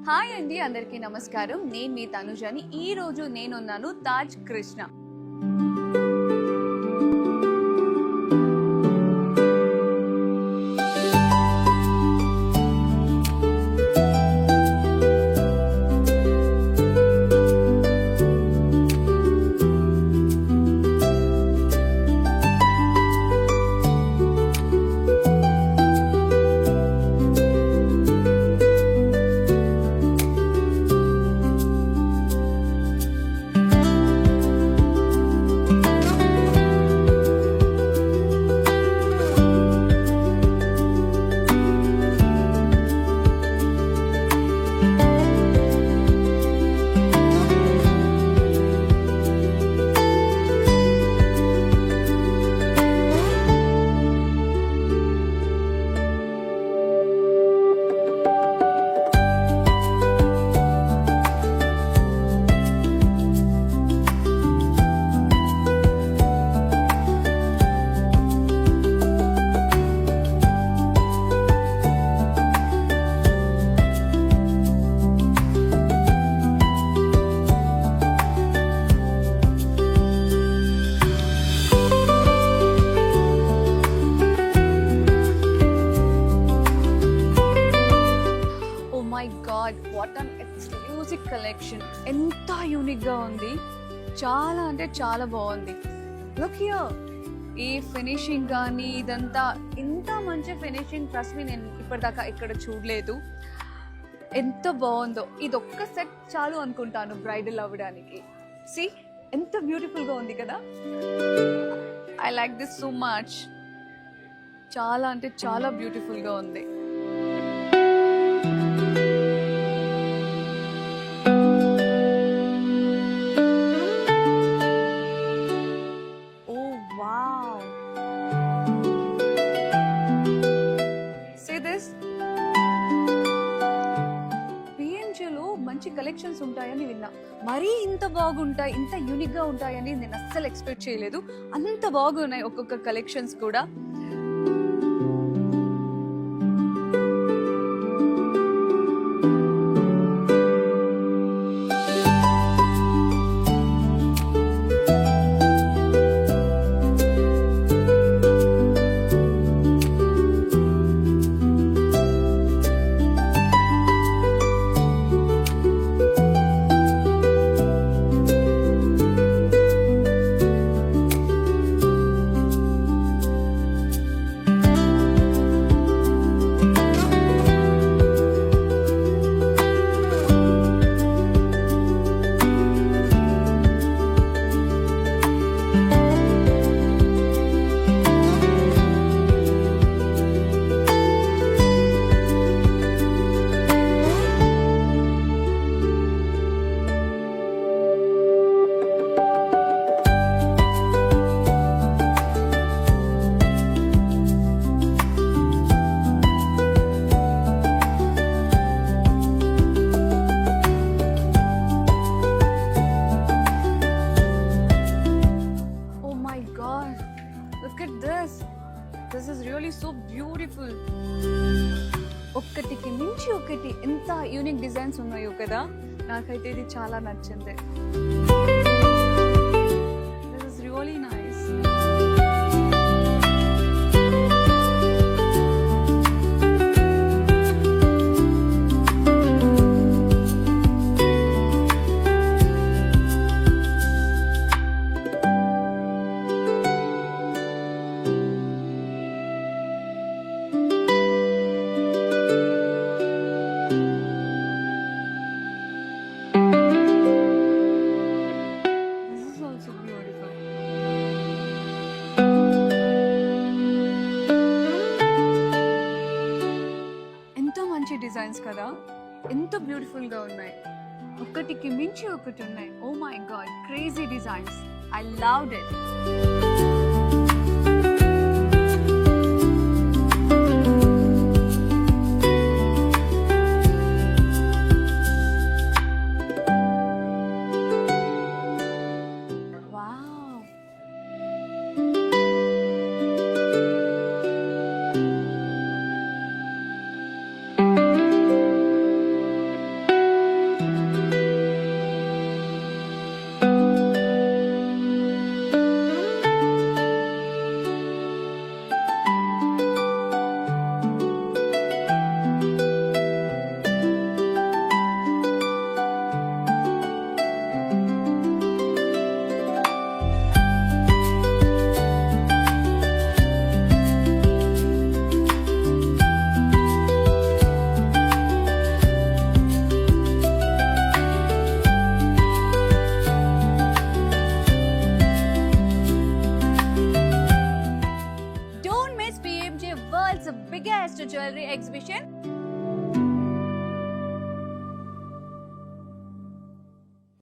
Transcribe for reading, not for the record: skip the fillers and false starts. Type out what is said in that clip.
Hi అండి, అందరికీ నమస్కారం. నేను మీ తనుజని. ఈ రోజు నేనున్నాను Taj Krishna. What an exclusive collection. ఎంత యూనిక్గా ఉంది, చాలా అంటే చాలా బాగుంది. లుక్ హియర్, ఈ ఫినిషింగ్ కానీ ఇదంతా ఇంత మంచి ఫినిషింగ్ ట్రస్ట్ మీ నేను ఇప్పటిదాకా ఇక్కడ చూడలేదు. ఎంత బాగుందో, ఇది ఒక్క సెట్ చాలు అనుకుంటాను బ్రైడల్ అవ్వడానికి. సి ఎంత బ్యూటిఫుల్గా ఉంది కదా. I like this so much. చాలా అంటే చాలా బ్యూటిఫుల్గా ఉంది. మంచి కలెక్షన్స్ ఉంటాయని విన్నా, మరీ ఇంత బాగుంటాయి, ఇంత యూనిక్గా ఉంటాయని నేను అస్సలు ఎక్స్పెక్ట్ చేయలేదు. అంత బాగున్నాయి ఒక్కొక్క కలెక్షన్స్ కూడా. Look at this. This is really so beautiful. ఒక్కటికి మించి ఒకటి ఎంత యూనిక్ డిజైన్స్ ఉన్నాయో కదా. నాకైతే ఇది చాలా నచ్చింది. This is really nice. Designs కదా, ఎంత బ్యూటిఫుల్ గా ఉన్నాయి. ఒకటికి మించి ఒకటి ఉన్నాయి. Oh my God, crazy designs. I loved it. Latest jewellery exhibition